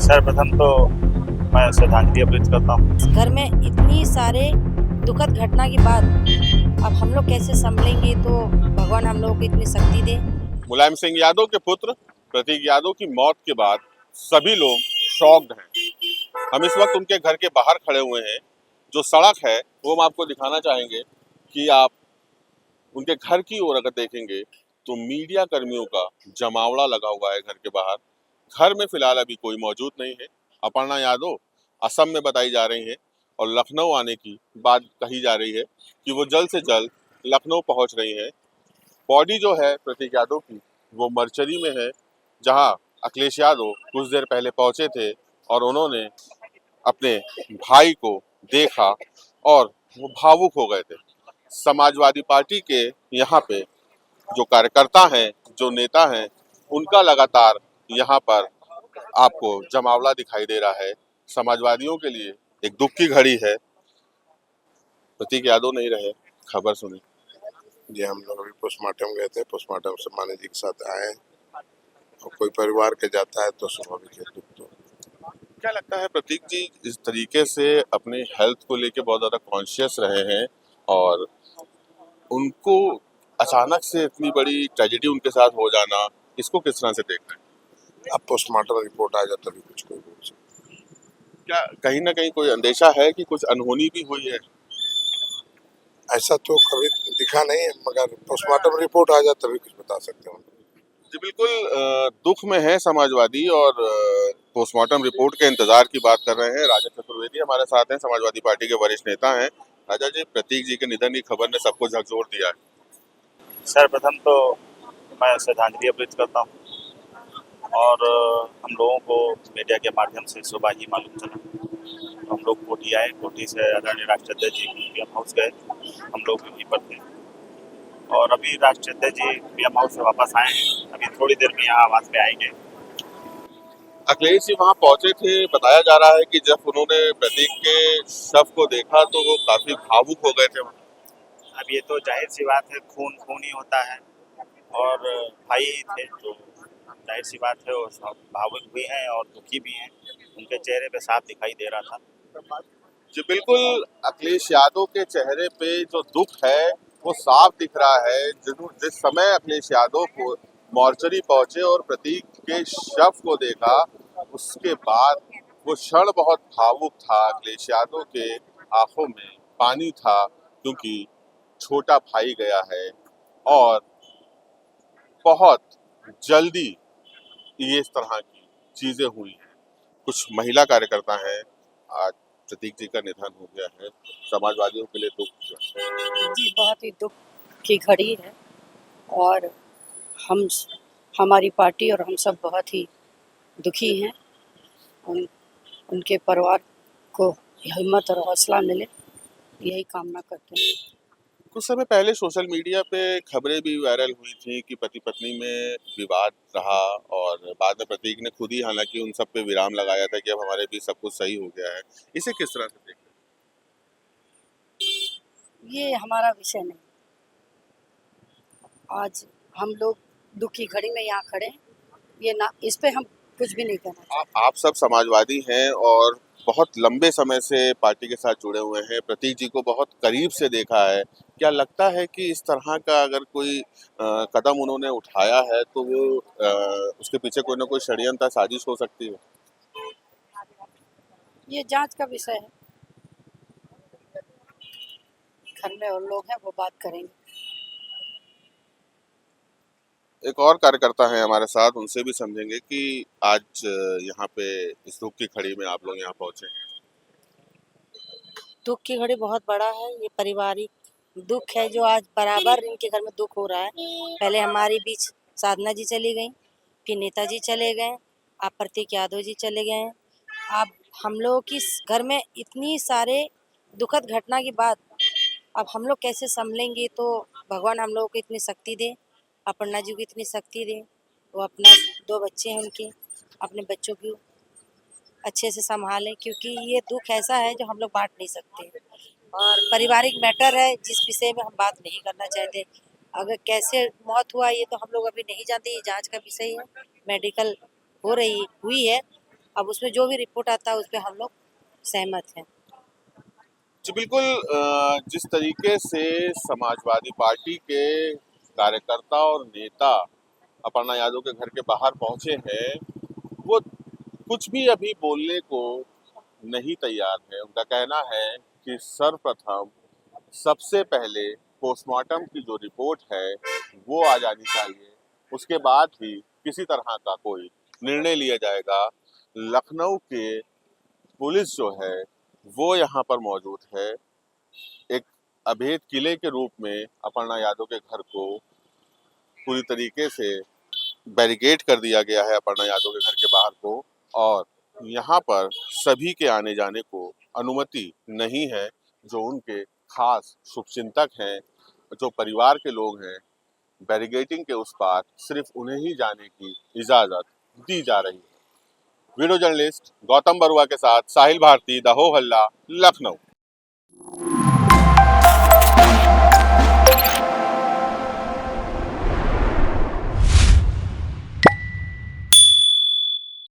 सर्वप्रथम तो मैं श्रद्धांजलि अर्पित करता हूँ। घर में इतनी सारे दुखद घटना के बाद अब हम लोग कैसे संभलेंगे, तो भगवान हम लोगों को इतनी शक्ति दे। मुलायम सिंह यादव के पुत्र प्रतीक यादव की मौत के बाद सभी लोग शॉक्ड हैं। हम इस वक्त उनके घर के बाहर खड़े हुए हैं। जो सड़क है वो हम आपको दिखाना चाहेंगे कि आप उनके घर की ओर अगर देखेंगे तो मीडिया कर्मियों का जमावड़ा लगा हुआ है घर के बाहर। घर में फिलहाल अभी कोई मौजूद नहीं है। अपर्णा यादव असम में बताई जा रही है और लखनऊ आने की बात कही जा रही है कि वो जल्द से जल्द लखनऊ पहुंच रही है। बॉडी जो है प्रतीक यादव की वो मर्चरी में है, जहां अखिलेश यादव कुछ देर पहले पहुंचे थे और उन्होंने अपने भाई को देखा और वो भावुक हो गए थे। समाजवादी पार्टी के यहाँ पे जो कार्यकर्ता हैं, जो नेता हैं, उनका लगातार यहाँ पर आपको जमावड़ा दिखाई दे रहा है। समाजवादियों के लिए एक दुख की घड़ी है। प्रतीक यादव नहीं रहे, खबर सुनी। जी, हम लोग अभी पोस्टमार्टम गए थे। पोस्टमार्टम से मानी जी के साथ आए हैं और कोई परिवार के जाता है तो स्वाभाविक है दुख। तो क्या लगता है प्रतीक जी इस तरीके से अपने हेल्थ को लेके बहुत ज्यादा कॉन्शियस रहे हैं और उनको अचानक से इतनी बड़ी ट्रेजेडी उनके साथ हो जाना, इसको किस तरह से देख रहे हैं? अब पोस्टमार्टम रिपोर्ट आ जाए तभी कुछ कोई बोल सकता है। क्या कहीं ना कहीं कोई अंदेशा है कि कुछ अनहोनी भी हुई है? ऐसा तो कभी दिखा नहीं है, मगर पोस्टमार्टम रिपोर्ट आ जाए तभी कुछ बता सकते हैं। जी बिल्कुल, दुख में है समाजवादी और पोस्टमार्टम रिपोर्ट के इंतजार की बात कर रहे हैं। राजा चतुर्वेदी हमारे साथ हैं, समाजवादी पार्टी के वरिष्ठ नेता हैं। राजा जी, प्रतीक जी के निधन की खबर ने सबको झकझोर दिया है। सर्वप्रथम तो मैं श्रद्धांजलि अर्पित करता हूँ और हम लोगों को मीडिया के माध्यम से सुबह ही मालूम चला। तो हम लोग कोठी आए, कोठी से आदरणीय राष्ट्रीय अध्यक्ष जी पीएम हाउस गए। हम लोग भी वहीं पर थे और अभी राष्ट्रीय अध्यक्ष जी पीएम हाउस से वापस आए हैं। अभी थोड़ी देर में यहाँ आवास पे आएंगे। अखिलेश जी वहां पहुंचे थे। बताया जा रहा है कि जब उन्होंने प्रतीक के शव को देखा तो वो काफी भावुक हो गए थे। अब ये तो जाहिर सी बात है, खून खून ही होता है और भाई थे तो जाहिर सी बात है वो सब भावुक भी हैं और दुखी भी हैं। उनके चेहरे पे साफ दिखाई दे रहा था। जी बिल्कुल, अखिलेश यादव के चेहरे पे जो दुख है वो साफ दिख रहा है। जिस समय अखिलेश यादव को मॉर्चरी पहुंचे और प्रतीक के शव को देखा, उसके बाद वो क्षण बहुत भावुक था। अखिलेश यादव के आंखों में पानी था क्योंकि छोटा भाई गया है और बहुत जल्दी ये इस तरह की चीजें हुई हैं। कुछ महिला कार्यकर्ता हैं, आज प्रतीक जी का निधन हो गया है। समाजवादियों के लिए दुख जी, बहुत ही दुख की घड़ी है और हम हमारी पार्टी और हम सब बहुत ही दुखी हैं। उनके परिवार को हिम्मत और हौसला मिले, यही कामना करते हैं। कुछ समय पहले सोशल मीडिया पे खबरें भी वायरल हुई थी कि पति पत्नी में विवाद रहा और बाद में प्रतीक ने खुद ही हालांकि उन सब पे विराम लगाया था कि अब हमारे बीच सब कुछ सही हो गया है। इसे किस तरह से देखते ये हमारा विषय नहीं। आज हम लोग दुख की घड़ी में यहाँ खड़े हैं, ये ना, इस पे हम कुछ भी नहीं कहना हैं? चाहते। आप सब समाजवादी हैं और बहुत लंबे समय से पार्टी के साथ जुड़े हुए हैं, प्रतीक जी को बहुत करीब से देखा है। क्या लगता है कि इस तरह का अगर कोई कदम उन्होंने उठाया है तो वो उसके पीछे कोई ना कोई षड्यंत्र साजिश हो सकती है? ये जांच का विषय है, घर में और लोग हैं वो बात करेंगे। एक और कार्यकर्ता है हमारे साथ, उनसे भी समझेंगे कि आज यहाँ पे इस दुख की घड़ी में आप लोग यहाँ पहुंचे हैं। दुख की घड़ी बहुत बड़ा है, ये पारिवारिक दुख है जो आज बराबर इनके घर में दुख हो रहा है। पहले हमारे बीच साधना जी चली गई, फिर नेताजी चले गए, अब प्रतीक यादव जी चले गए हैं। अब हम लोगों की घर में इतनी सारे दुखद घटना के बाद अब हम लोग कैसे संभलेंगे, तो भगवान हम लोगों को इतनी शक्ति दे, अपर्णा जी को इतनी शक्ति दे। वो अपना 2 बच्चे हैं उनके, अपने बच्चों को अच्छे से संभालें, क्योंकि ये दुख ऐसा है जो हम लोग बांट नहीं सकते और पारिवारिक मैटर है जिस विषय में हम बात नहीं करना चाहते। अगर कैसे मौत हुआ ये तो हम लोग अभी नहीं जानते, ये जांच का विषय है, मेडिकल हुई है अब उसमें जो भी रिपोर्ट आता है उस पर हम लोग सहमत हैं। जी बिल्कुल, जिस तरीके से समाजवादी पार्टी के कार्यकर्ता और नेता अपर्णा यादव के घर के बाहर पहुंचे हैं, वो कुछ भी अभी बोलने को नहीं तैयार है। उनका कहना है कि सर्वप्रथम सबसे पहले पोस्टमार्टम की जो रिपोर्ट है वो आ जानी चाहिए, उसके बाद ही किसी तरह का कोई निर्णय लिया जाएगा। लखनऊ के पुलिस जो है वो यहाँ पर मौजूद है। एक अभेद किले के रूप में अपर्णा यादव के घर को पूरी तरीके से बैरिकेड कर दिया गया है, अपर्णा यादव के घर के बाहर को, और यहाँ पर सभी के आने जाने को अनुमति नहीं है। जो उनके खास शुभचिंतक हैं, जो परिवार के लोग हैं, बैरिकेडिंग के उस पार सिर्फ उन्हें ही जाने की इजाज़त दी जा रही है। वीडियो जर्नलिस्ट गौतम बरुआ के साथ साहिल भारती, द हो हल्ला, लखनऊ।